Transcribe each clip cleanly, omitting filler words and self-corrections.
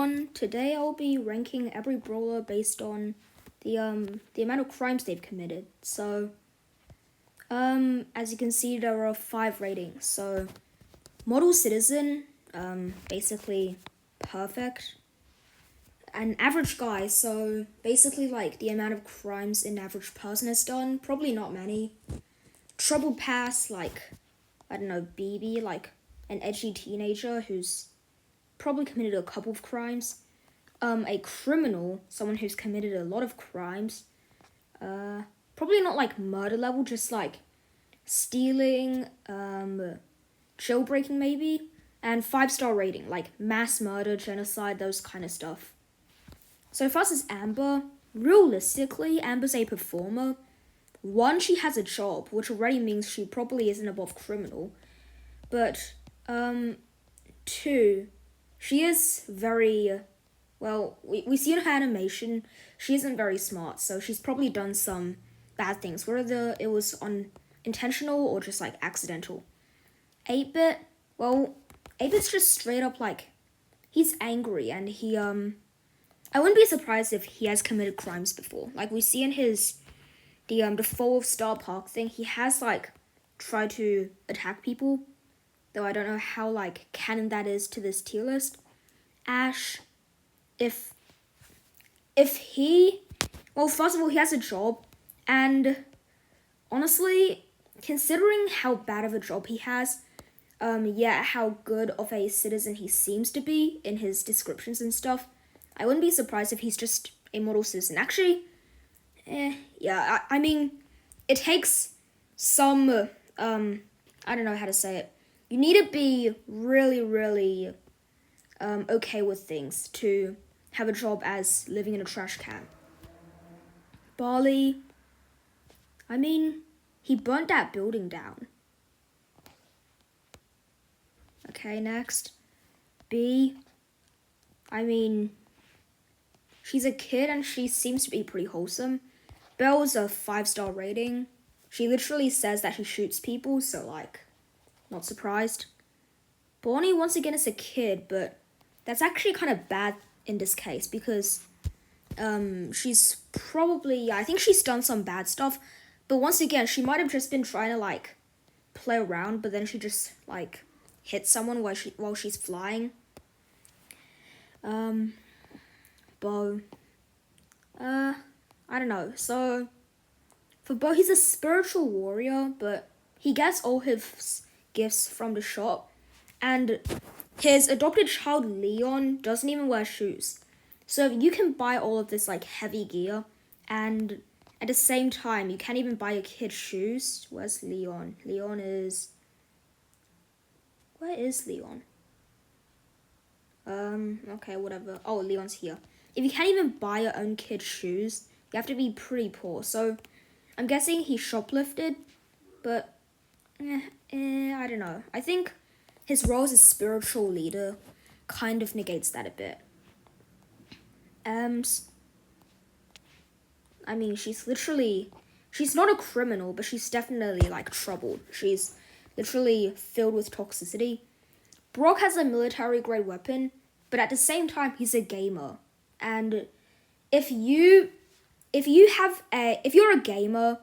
everyone. Today I'll be ranking every brawler based on the amount of crimes they've committed. So as you can see, there are 5 ratings. So model citizen, basically perfect. An average guy, so basically like the amount of crimes an average person has done, probably not many. Trouble pass, like, I don't know, BB, like an edgy teenager who's probably committed a couple of crimes. A criminal, someone who's committed a lot of crimes. Probably not like murder level, just like stealing, jailbreaking maybe, and 5-star rating, like mass murder, genocide, those kind of stuff. So first is Amber. Realistically, Amber's a performer. 1, she has a job, which already means she probably isn't above criminal. But 2, she is very, well, we see in her animation, she isn't very smart, so she's probably done some bad things, whether it was intentional or just like accidental. 8-bit, well, 8-bit's just straight up like, he's angry and he, I wouldn't be surprised if he has committed crimes before. Like we see in his, the Fall of Star Park thing, he has like tried to attack people, though I don't know how like canon that is to this tier list. Ash, if he, well, first of all, he has a job, and honestly, considering how bad of a job he has, how good of a citizen he seems to be in his descriptions and stuff, I wouldn't be surprised if he's just a model citizen. Actually, I mean, it takes some, I don't know how to say it. You need to be really, really okay with things to have a job as living in a trash can. Barley, I mean, he burnt that building down. Okay, next. B, I mean, she's a kid and she seems to be pretty wholesome. Belle's a 5-star rating. She literally says that she shoots people, so like, not surprised. Bonnie, once again, is a kid, but that's actually kind of bad in this case because she's probably, I think she's done some bad stuff, but once again, she might have just been trying to like play around, but then she just like hit someone while she's flying. Bo, I don't know. So for Bo, he's a spiritual warrior, but he gets all his gifts from the shop, and his adopted child Leon doesn't even wear shoes. So you can buy all of this like heavy gear, and at the same time you can't even buy a kid shoes. Where's Leon? Where is Leon? Okay, whatever. Oh, Leon's here. If you can't even buy your own kid shoes, you have to be pretty poor. So I'm guessing he shoplifted, but I don't know. I think his role as a spiritual leader kind of negates that a bit. I mean, she's not a criminal, but she's definitely like troubled. She's literally filled with toxicity. Brock has a military grade weapon, but at the same time, he's a gamer. And if you're a gamer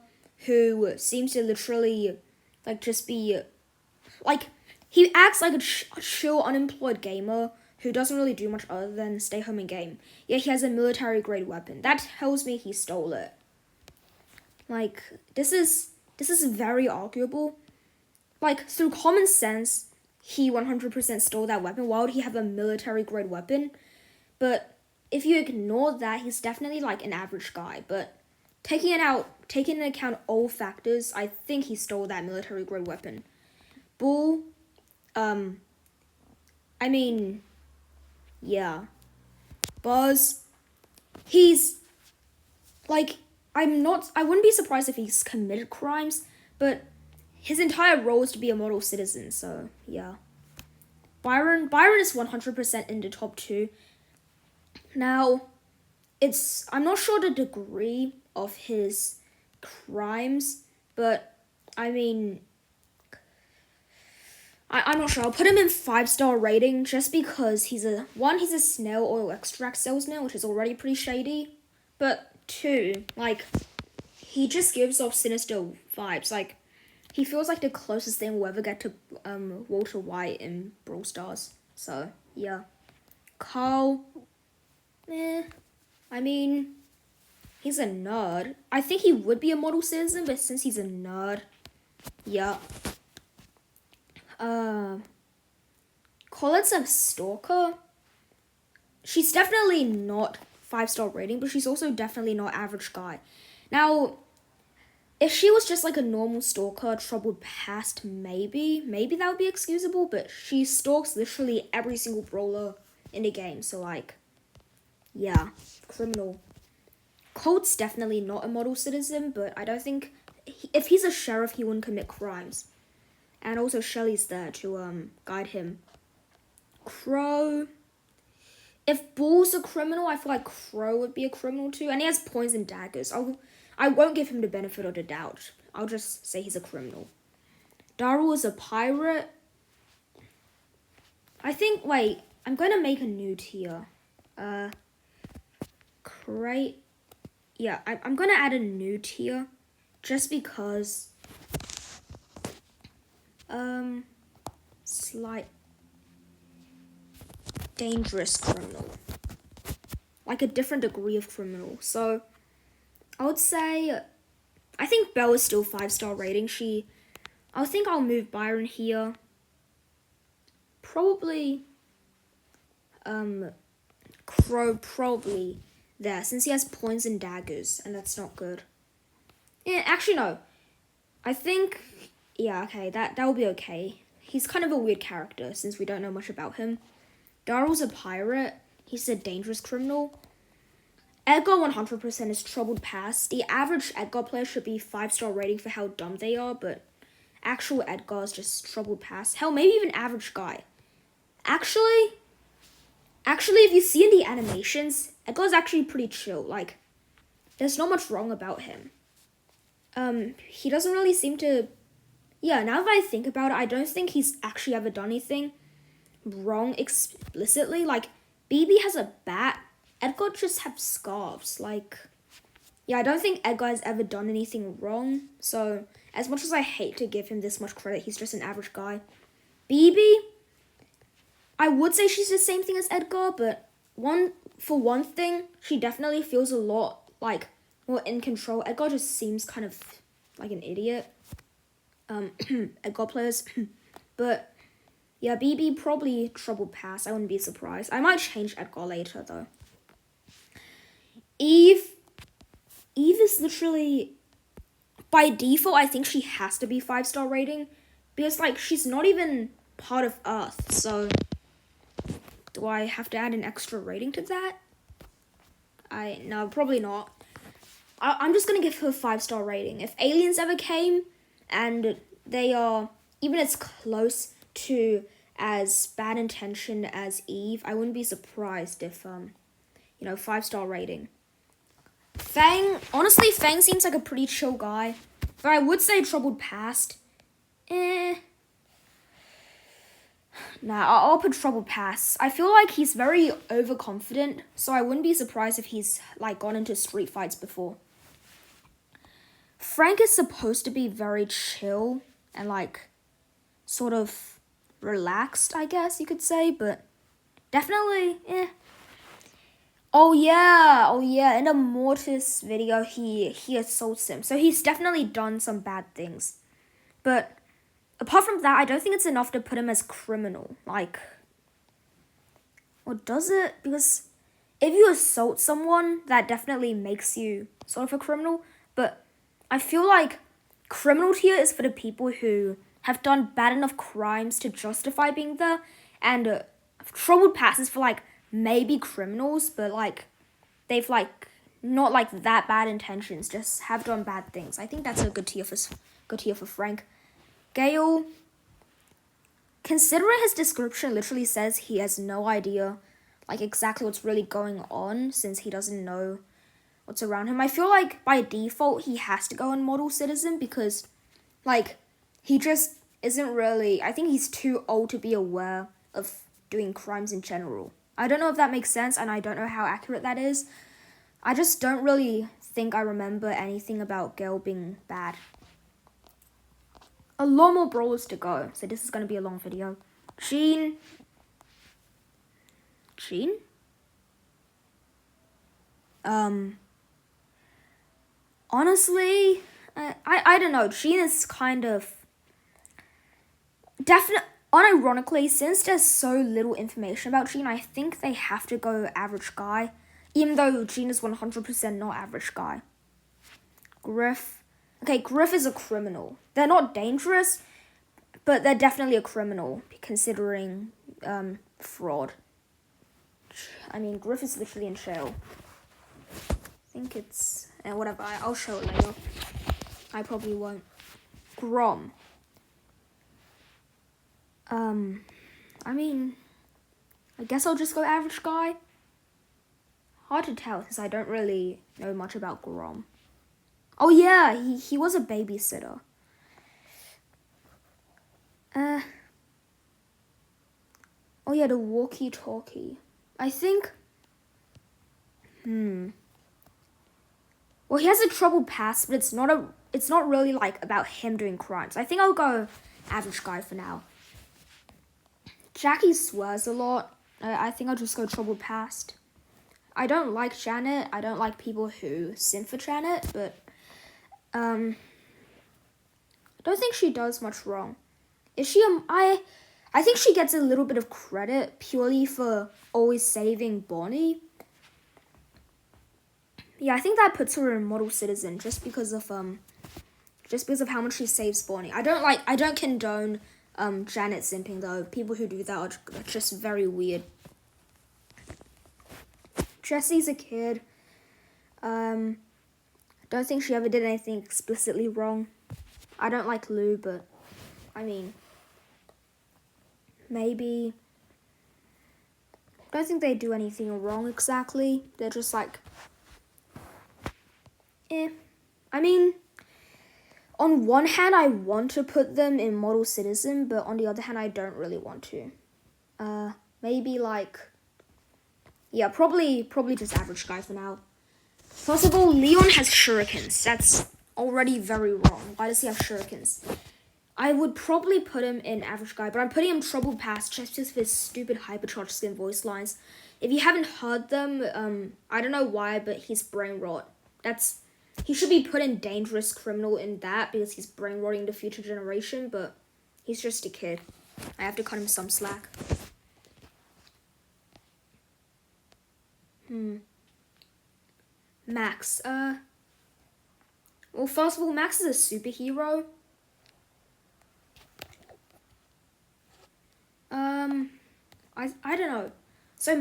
who seems to literally like just be like, he acts like a chill unemployed gamer who doesn't really do much other than stay home and game. Yeah, he has a military grade weapon. That tells me he stole it. Like, this is very arguable. Like, through common sense, he 100% stole that weapon. Why would he have a military grade weapon? But if you ignore that, he's definitely like an average guy. But taking into account all factors, I think he stole that military grade weapon. Bull, I mean, yeah. Buzz, he's like, I wouldn't be surprised if he's committed crimes, but his entire role is to be a model citizen, so yeah. Byron is 100% in the top 2. Now, I'm not sure the degree of his crimes, but I mean, I'm not sure. I'll put him in 5-star rating just because he's a snail oil extract salesman, which is already pretty shady. But 2, like, he just gives off sinister vibes. Like, he feels like the closest thing we'll ever get to Walter White in Brawl Stars. So, yeah. Carl, I mean, he's a nerd. I think he would be a model citizen, but since he's a nerd, yeah. Colette's a stalker. She's definitely not 5-star rating, but she's also definitely not average guy. Now, if she was just like a normal stalker, troubled past, maybe that would be excusable, but she stalks literally every single brawler in the game, so like, yeah, criminal. Colt's definitely not a model citizen, but I don't think, if he's a sheriff, he wouldn't commit crimes. And also Shelly's there to guide him. Crow. If Bull's a criminal, I feel like Crow would be a criminal too. And he has points and daggers. I won't give him the benefit of the doubt. I'll just say he's a criminal. Darryl is a pirate. I think, wait, I'm going to make a new tier. Crate. Yeah, I'm going to add a new tier. Just because... slight dangerous criminal, like a different degree of criminal. So I would say I think Belle is still 5-star rating. I think I'll move Byron here. Probably Crow probably there since he has points and daggers, and that's not good. Yeah, actually no. I think yeah, okay, that will be okay. He's kind of a weird character since we don't know much about him. Daryl's a pirate. He's a dangerous criminal. Edgar 100% is troubled past. The average Edgar player should be 5-star rating for how dumb they are, but actual Edgar is just troubled past. Hell, maybe even average guy. Actually, if you see in the animations, Edgar's actually pretty chill. Like, there's not much wrong about him. He doesn't really seem to... Yeah, now that I think about it, I don't think he's actually ever done anything wrong explicitly. Like, BB has a bat. Edgar just have scarves. Like, yeah, I don't think Edgar has ever done anything wrong. So, as much as I hate to give him this much credit, he's just an average guy. BB, I would say she's the same thing as Edgar, but for one thing, she definitely feels a lot, like, more in control. Edgar just seems kind of like an idiot. Edgar players. But, yeah, BB probably troubled past. I wouldn't be surprised. I might change Edgar later, though. Eve is literally... By default, I think she has to be 5-star rating. Because, like, she's not even part of Earth. So, do I have to add an extra rating to that? No, probably not. I'm just going to give her a 5-star rating. If aliens ever came... and they are even as close to as bad intention as Eve, I wouldn't be surprised if 5-star rating. Fang, honestly, Fang seems like a pretty chill guy, but I would say troubled past. Nah, I'll put troubled past. I feel like he's very overconfident, so I wouldn't be surprised if he's like gone into street fights before. Frank is supposed to be very chill and, like, sort of relaxed, I guess you could say, but definitely, Oh, yeah, in the Mortis video, he assaults him, so he's definitely done some bad things. But apart from that, I don't think it's enough to put him as criminal, like, or does it? Because if you assault someone, that definitely makes you sort of a criminal, but I feel like criminal tier is for the people who have done bad enough crimes to justify being there, and troubled past is for, like, maybe criminals, but, like, they've, like, not, like, that bad intentions, just have done bad things. I think that's a good tier for Frank. Gale, considering his description literally says he has no idea, like, exactly what's really going on, since he doesn't know what's around him. I feel like by default he has to go in model citizen because, like, he just isn't really, I think he's too old to be aware of doing crimes in general. I don't know if that makes sense, and I don't know how accurate that is. I just don't really think I remember anything about Gale being bad. A lot more brawlers to go, so this is going to be a long video. Jean? Honestly, I don't know. Jean is kind of definitely. Unironically, since there's so little information about Jean, I think they have to go average guy, even though Jean is 100% not average guy. Griff. Okay, Griff is a criminal. They're not dangerous, but they're definitely a criminal, considering fraud. I mean, Griff is literally in jail. I think it's... whatever, I'll show it later. I probably won't. Grom. I mean, I guess I'll just go average guy. Hard to tell, since I don't really know much about Grom. Oh yeah, he was a babysitter. Oh yeah, the walkie-talkie. I think... Well, he has a troubled past, but it's not really, like, about him doing crimes. I think I'll go average guy for now. Jackie swears a lot. I think I'll just go troubled past. I don't like Janet. I don't like people who simp for Janet, but... I don't think she does much wrong. Is she I think she gets a little bit of credit purely for always saving Bonnie. Yeah, I think that puts her in model citizen just because of how much she saves Bonnie. I don't condone Janet simping though. People who do that are just very weird. Jessie's a kid. Don't think she ever did anything explicitly wrong. I don't like Lou, but I mean, maybe. Don't think they do anything wrong exactly. They're just like, I mean, on one hand, I want to put them in model citizen, but on the other hand, I don't really want to. Maybe like, yeah, probably just average guy for now. First of all, Leon has shurikens. That's already very wrong. Why does he have shurikens? I would probably put him in average guy, but I'm putting him troubled past just because of his stupid hypercharged skin voice lines. If you haven't heard them, I don't know why, but he's brain rot. He should be put in dangerous criminal in that because he's brain rotting the future generation, but he's just a kid. I have to cut him some slack. Max, well, first of all, Max is a superhero. I don't know. So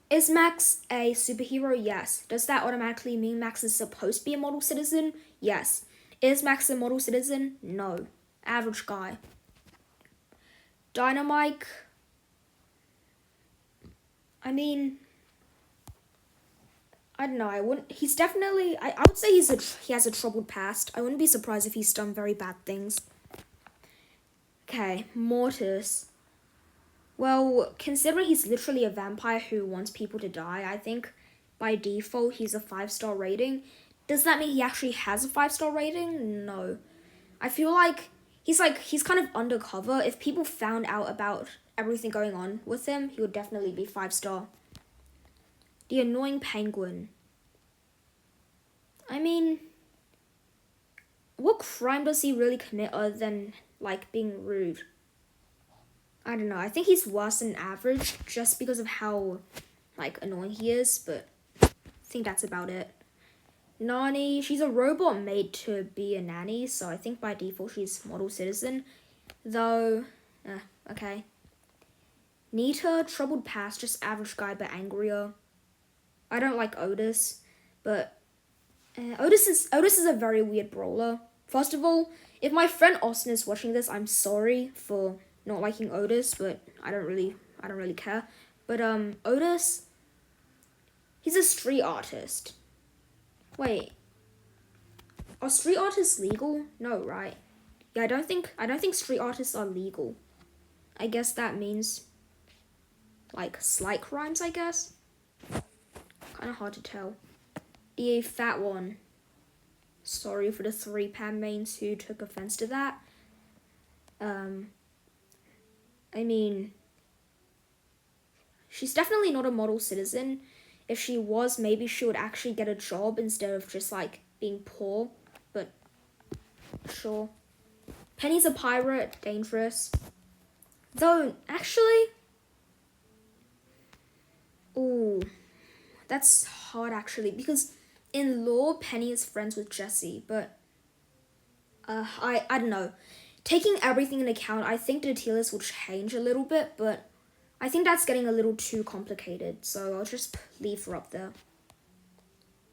is Max a superhero? Yes. Does that automatically mean Max is supposed to be a model citizen? Yes. Is Max a model citizen? No. Average guy. Dynamite. I mean, I don't know. He's definitely. I would say he has a troubled past. I wouldn't be surprised if he's done very bad things. Okay, Mortis. Well, considering he's literally a vampire who wants people to die, I think by default he's a 5-star rating. Does that mean he actually has a 5-star rating? No. I feel like he's kind of undercover. If people found out about everything going on with him, he would definitely be 5-star. The annoying penguin. I mean, what crime does he really commit other than, like, being rude? I don't know. I think he's worse than average just because of how, like, annoying he is, but I think that's about it. Nani, she's a robot made to be a nanny, so I think by default she's model citizen. Though, okay. Nita, troubled past, just average guy but angrier. I don't like Otis, but Otis is a very weird brawler. First of all, if my friend Austin is watching this, I'm sorry for not liking Otis, but I don't really care. But Otis, he's a street artist. Wait, are street artists legal? No, right? Yeah, I don't think street artists are legal. I guess that means like slight crimes, I guess. Kind of hard to tell. The fat one. Sorry for the 3 pan mains who took offense to that. I mean, she's definitely not a model citizen. If she was, maybe she would actually get a job instead of just like being poor. But sure. Penny's a pirate, dangerous. Though, actually, ooh, that's hard actually, because in lore, Penny is friends with Jessie, but I don't know. Taking everything into account, I think the tier list will change a little bit, but I think that's getting a little too complicated, so I'll just leave her up there.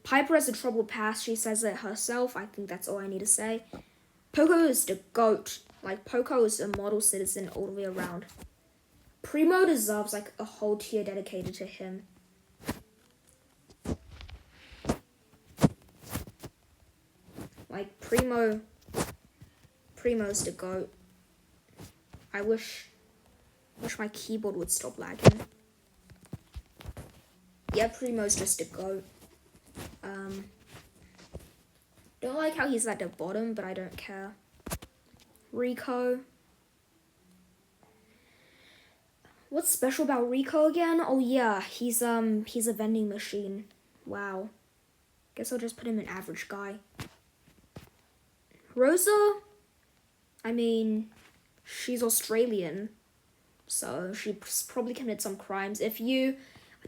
Piper has a troubled past, she says it herself, I think that's all I need to say. Poco is the GOAT. Like, Poco is a model citizen all the way around. Primo deserves, like, a whole tier dedicated to him. Like, Primo's the GOAT. I wish my keyboard would stop lagging. Yeah, Primo's just a GOAT. Don't like how he's at the bottom, but I don't care. Rico. What's special about Rico again? Oh yeah, he's a vending machine. Wow. Guess I'll just put him in average guy. Rosa, I mean, she's Australian, so she's probably committed some crimes. If you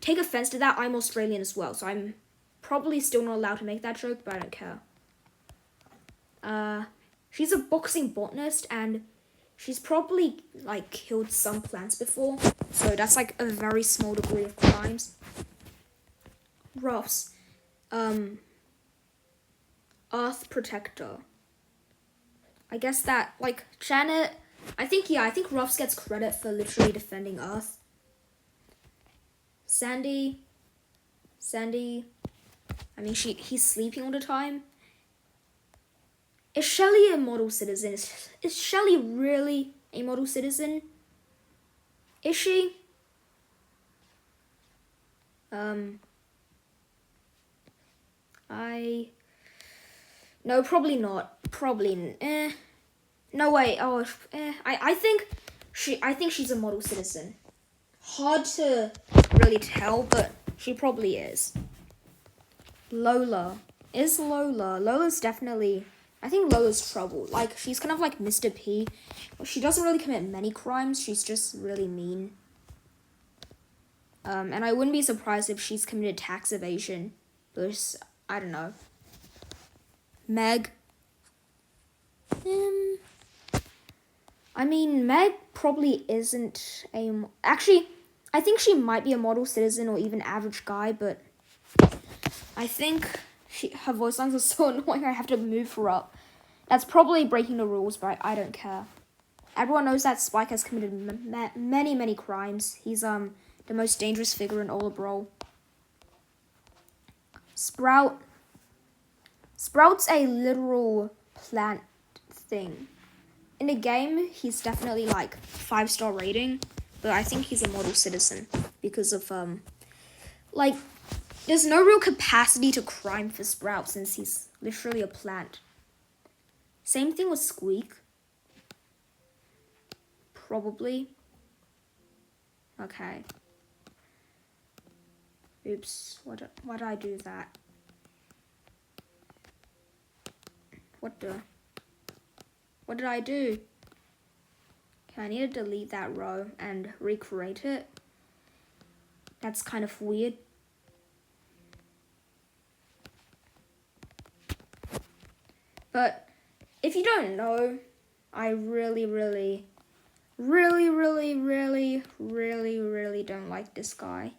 take offense to that, I'm Australian as well, so I'm probably still not allowed to make that joke, but I don't care. She's a boxing botanist, and she's probably, like, killed some plants before, so that's, like, a very small degree of crimes. Ruffs. Earth Protector. I guess that, like, Janet, I think Ruffs gets credit for literally defending Earth. Sandy, I mean, he's sleeping all the time. Is Shelly a model citizen? Is Shelly really a model citizen? Is she? No, probably not. No way. Oh, I think she's a model citizen. Hard to really tell, but she probably is. Lola. Is Lola? Lola's definitely, I think Lola's trouble. Like, she's kind of like Mr. P. She doesn't really commit many crimes. She's just really mean. And I wouldn't be surprised if she's committed tax evasion. But I don't know. Meg. I mean, Meg probably isn't a... Actually, I think she might be a model citizen or even average guy, but I think her voice lines are so annoying I have to move her up. That's probably breaking the rules, but I don't care. Everyone knows that Spike has committed many crimes. He's the most dangerous figure in all of Brawl. Sprout. Sprout's a literal plant thing. In the game, he's definitely like 5-star rating, but I think he's a model citizen because of like, there's no real capacity to crime for Sprout since he's literally a plant. Same thing with Squeak. Probably. Okay. Oops, why did I do that? What did I do? Okay, I need to delete that row and recreate it. That's kind of weird. But if you don't know, I really don't like this guy.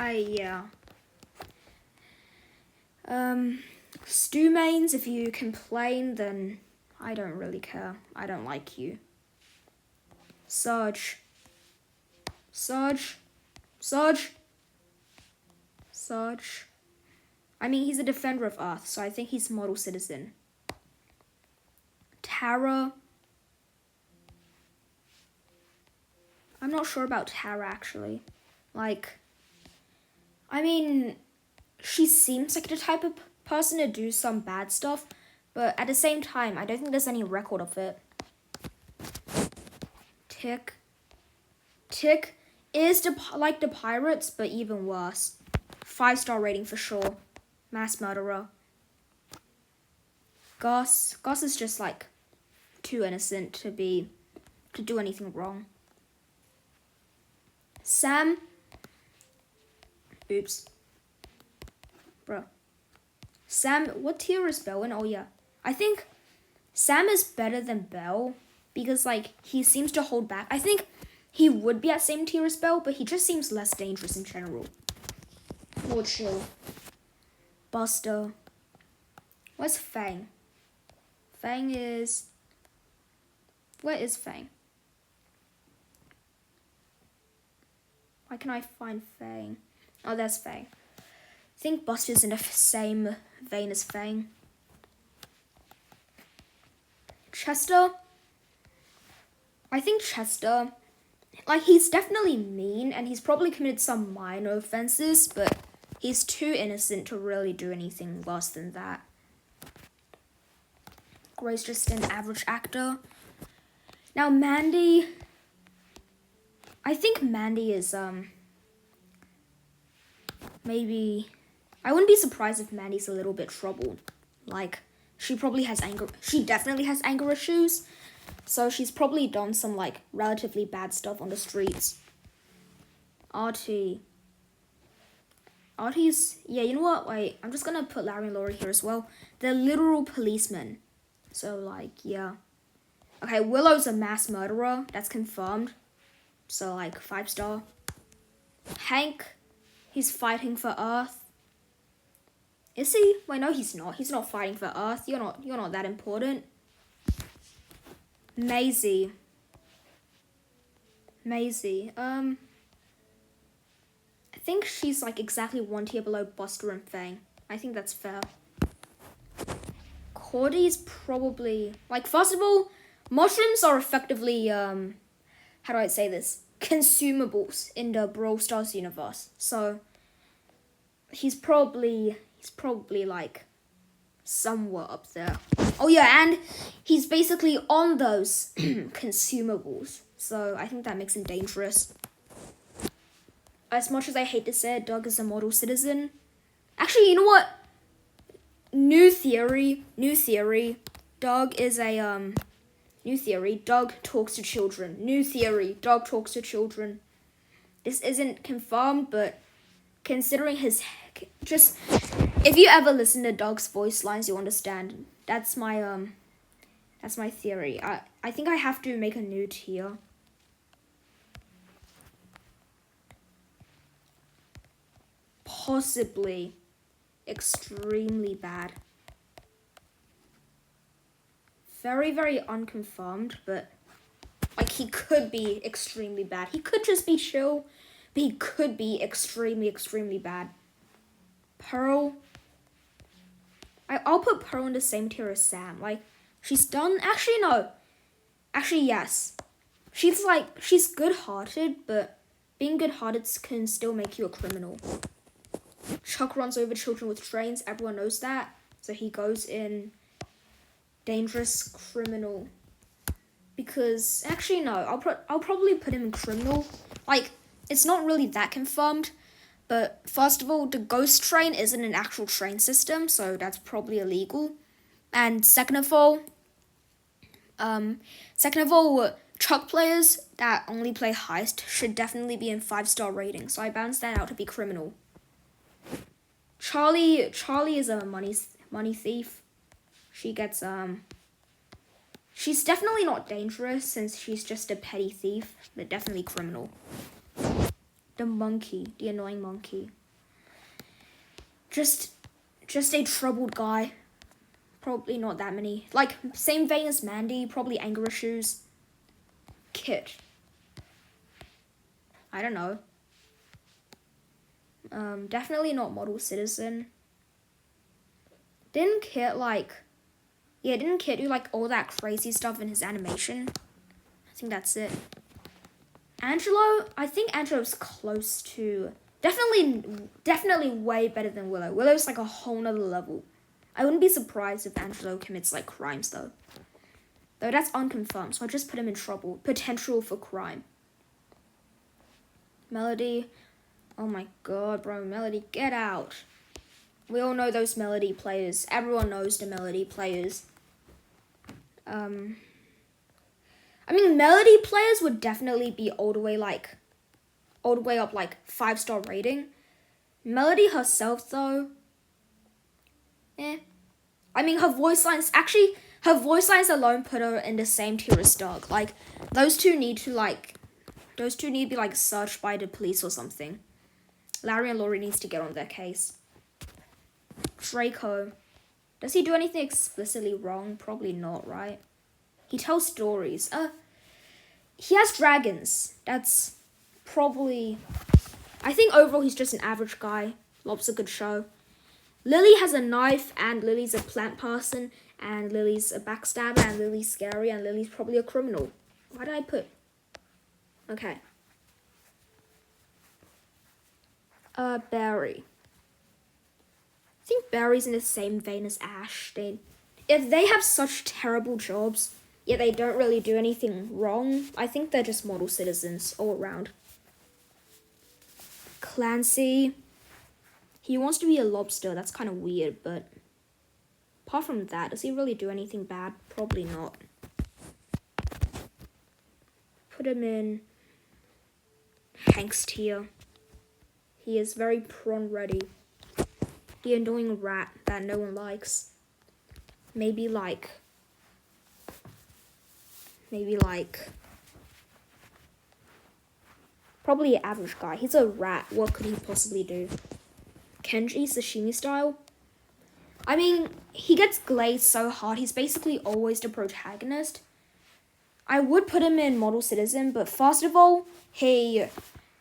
Yeah. Stew mains, if you complain, then I don't really care. I don't like you. Surge. Sarge. I mean, he's a defender of Earth, so I think he's model citizen. Tara. I'm not sure about Tara, actually. Like, I mean, she seems like the type of person to do some bad stuff, but at the same time, I don't think there's any record of it. Tick is like the pirates, but even worse. 5-star rating for sure. Mass murderer. Gus is just like too innocent to do anything wrong. Sam. Oops. Bro. Sam, what tier is Belle in? Oh yeah. I think Sam is better than Belle because like he seems to hold back. I think he would be at same tier as Belle, but he just seems less dangerous in general. More chill. Buster. Where's Fang? Fang is... Where is Fang? Why can I find Fang? Oh, there's Fang. I think Buster's in the same vein as Fang. Chester. I think Chester, like, he's definitely mean and he's probably committed some minor offenses, but he's too innocent to really do anything worse than that. Gray's just an average actor. Now, Mandy. I think Mandy is, maybe... I wouldn't be surprised if Mandy's a little bit troubled. Like, she definitely has anger issues. So she's probably done some, like, relatively bad stuff on the streets. Artie's... Yeah, you know what? Wait, I'm just gonna put Larry and Laurie here as well. They're literal policemen. So, like, yeah. Okay, Willow's a mass murderer. That's confirmed. So, like, 5-star. Hank, he's fighting for Earth. Is he? Wait, no, he's not. He's not fighting for Earth. You're not that important. Maisie. I think she's, like, exactly 1 tier below Buster and Fang. I think that's fair. Cordy's probably... Like, first of all, mushrooms are effectively, how do I say this? Consumables in the Brawl Stars universe. So, he's probably, like, somewhere up there. Oh, yeah, and he's basically on those consumables. So, I think that makes him dangerous. As much as I hate to say it, Doug is a model citizen. Actually, you know what? New theory. Doug is a, new theory. Doug talks to children. New theory. Doug talks to children. This isn't confirmed, but considering his... Just... If you ever listen to Doug's voice lines, you'll understand. That's my theory. I think I have to make a new tier. Possibly extremely bad. Very, very unconfirmed, but like he could be extremely bad. He could just be chill, but he could be extremely, extremely bad. Pearl. I'll put Pearl in the same tier as Sam. Like, she's done... Actually, no. Actually, yes. She's good-hearted, but being good-hearted can still make you a criminal. Chuck runs over children with trains. Everyone knows that. So he goes in dangerous criminal. Because, actually, no. I'll probably put him in criminal. Like, it's not really that confirmed. But first of all, the ghost train isn't an actual train system, so that's probably illegal. And second of all, Chuck players that only play heist should definitely be in 5-star rating. So I balanced that out to be criminal. Charlie is a money thief. She gets she's definitely not dangerous since she's just a petty thief, but definitely criminal. The monkey, the annoying monkey. Just a troubled guy. Probably not that many. Like, same vein as Mandy, probably anger issues. Kit. I don't know. Definitely not model citizen. Didn't Kit didn't Kit do like all that crazy stuff in his animation? I think that's it. Angelo, I think Angelo's close to, definitely way better than Willow. Willow's like a whole nother level. I wouldn't be surprised if Angelo commits like crimes though. Though that's unconfirmed, so I just put him in trouble. Potential for crime. Melody, oh my god, bro, Melody, get out. We all know those Melody players. Everyone knows the Melody players. I mean, Melody players would definitely be all the way up like 5-star rating. Melody herself though, I mean, her voice lines alone put her in the same tier as Doug. Like, those two need to be like searched by the police or something. Larry and Laurie needs to get on their case. Draco. Does he do anything explicitly wrong? Probably not, right? He tells stories. He has dragons. That's probably... I think overall he's just an average guy. Lob's a good show. Lily has a knife, and Lily's a plant person, and Lily's a backstabber, and Lily's scary, and Lily's probably a criminal. Why did I put... Okay. Barry. I think Barry's in the same vein as Ash. If they have such terrible jobs, yet they don't really do anything wrong, I think they're just model citizens all around. Clancy. He wants to be a lobster. That's kind of weird, but apart from that, does he really do anything bad? Probably not. Put him in Hank's tier. He is very prawn ready. The annoying rat that no one likes. Maybe like probably an average guy. He's a rat. What could he possibly do? Kenji, sashimi style. I mean, he gets glazed so hard. He's basically always the protagonist. I would put him in model citizen, but first of all, he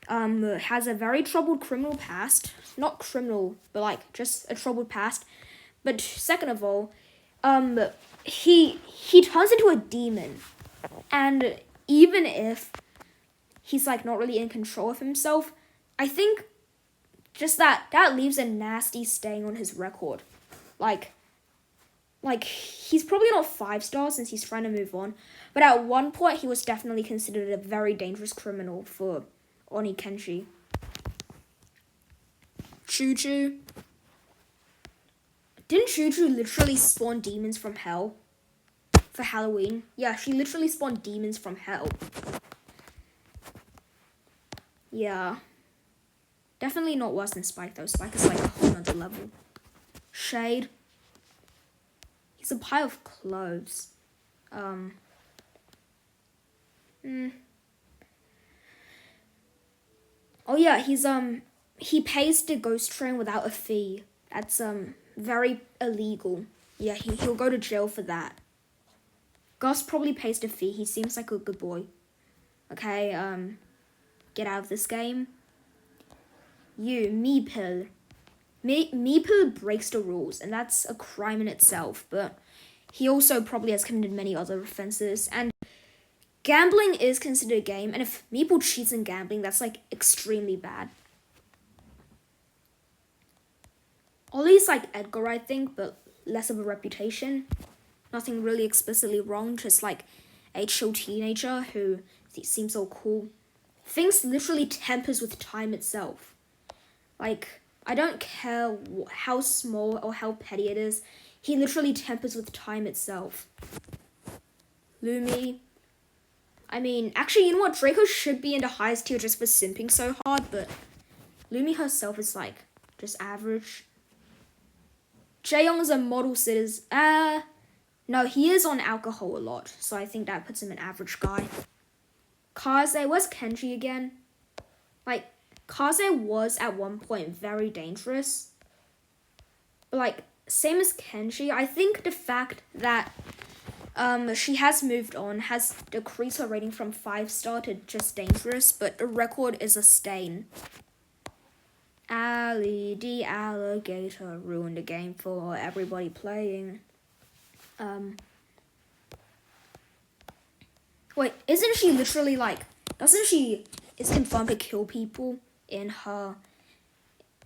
has a very troubled criminal past. Not criminal, but like just a troubled past. But second of all, he turns into a demon. And even if he's like not really in control of himself, I think just that leaves a nasty stain on his record. Like he's probably not 5 stars since he's trying to move on, but at one point he was definitely considered a very dangerous criminal for Oni Kenshi. Choo-Choo. Didn't Choo-Choo literally spawn demons from hell for Halloween? Yeah, she literally spawned demons from hell. Yeah. Definitely not worse than Spike though. Spike is like a whole nother level. Shade. He's a pile of clothes. Oh yeah, he pays the ghost train without a fee. That's very illegal. Yeah, he'll go to jail for that. Gus probably pays the fee. He seems like a good boy. Okay, get out of this game. You, Meeple. Meeple breaks the rules, and that's a crime in itself, but he also probably has committed many other offenses, and gambling is considered a game, and if Meeple cheats in gambling, that's like extremely bad. Ollie's like Edgar, I think, but less of a reputation. Nothing really explicitly wrong, just like a chill teenager who seems so cool. Things literally tempers with time itself. Like, I don't care how small or how petty it is. He literally tempers with time itself. Lumi. I mean, actually, you know what? Draco should be in the highest tier just for simping so hard, but Lumi herself is like just average. Jaeyoung is a model citizen. No, he is on alcohol a lot, so I think that puts him an average guy. Kaze, where's Kenji again? Like, Kaze was at one point very dangerous. But like, same as Kenji, I think the fact that She has moved on, has decreased her rating from 5-star to just dangerous, but the record is a stain. Allie the alligator ruined the game for everybody playing. Wait, isn't she literally like, is confirmed to kill people in her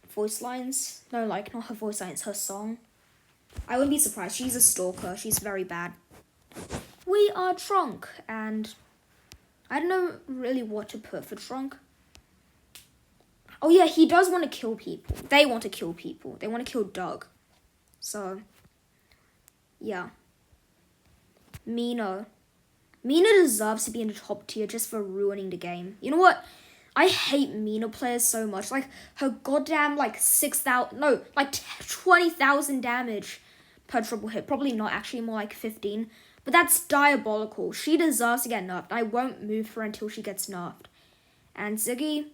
voice lines? No, like, not her voice lines, her song. I wouldn't be surprised. She's a stalker. She's very bad. We are drunk, and I don't know really what to put for drunk. Oh yeah, he does want to kill people. They want to kill people. They want to kill Doug. So, yeah. Mina deserves to be in the top tier just for ruining the game. You know what? I hate Mina players so much. Like, her goddamn, like, 6,000... No, like, 20,000 damage per triple hit. Probably not, actually, more like 15. But that's diabolical. She deserves to get nerfed. I won't move her until she gets nerfed. And Ziggy...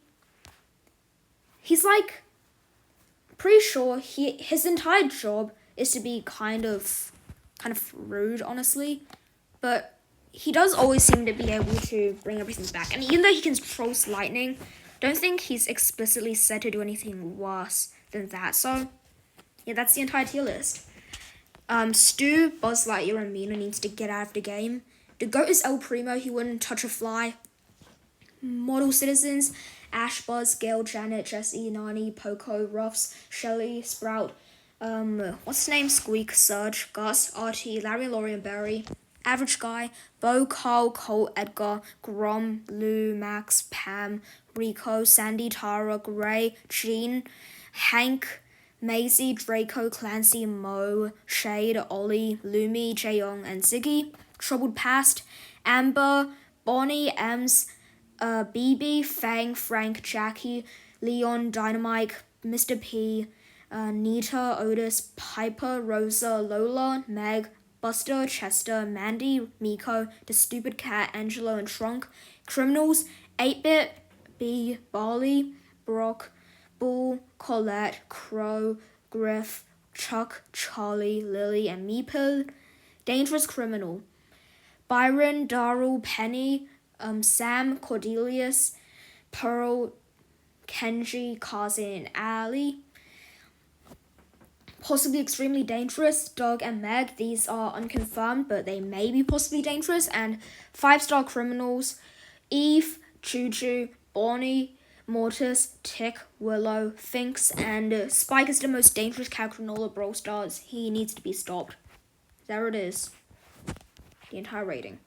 He's, like... Pretty sure his entire job is to be kind of rude, honestly. But... he does always seem to be able to bring everything back. And even though he controls lightning, don't think he's explicitly said to do anything worse than that. So, yeah, that's the entire tier list. Stu, Buzz Lightyear, and Mina needs to get out of the game. The GOAT is El Primo. He wouldn't touch a fly. Model Citizens, Ash, Buzz, Gale, Janet, Jessie, Nani, Poco, Ruffs, Shelly, Sprout, what's his name? Squeak, Surge, Gus, Artie, Larry, Laurie, and Barry. Average Guy, Bo, Carl, Cole, Edgar, Grom, Lou, Max, Pam, Rico, Sandy, Tara, Gray, Jean, Hank, Maisie, Draco, Clancy, Mo, Shade, Ollie, Lumi, Jaeyoung, and Ziggy. Troubled Past, Amber, Bonnie, Ems, BB, Fang, Frank, Jackie, Leon, Dynamite, Mr. P, Nita, Otis, Piper, Rosa, Lola, Meg, Buster, Chester, Mandy, Miko, The Stupid Cat, Angelo, and Trunk. Criminals, 8-Bit, B, Barley, Brock, Bull, Colette, Crow, Griff, Chuck, Charlie, Lily, and Meeple. Dangerous Criminal, Byron, Darryl, Penny, Sam, Cordelius, Pearl, Kenji, Kazi, and Ali. Possibly extremely dangerous, Doug and Meg. These are unconfirmed, but they may be possibly dangerous. And 5-star criminals, Eve, Juju, Bonnie, Mortis, Tick, Willow, Finks, and Spike is the most dangerous character in all of Brawl Stars. He needs to be stopped. There it is. The entire rating.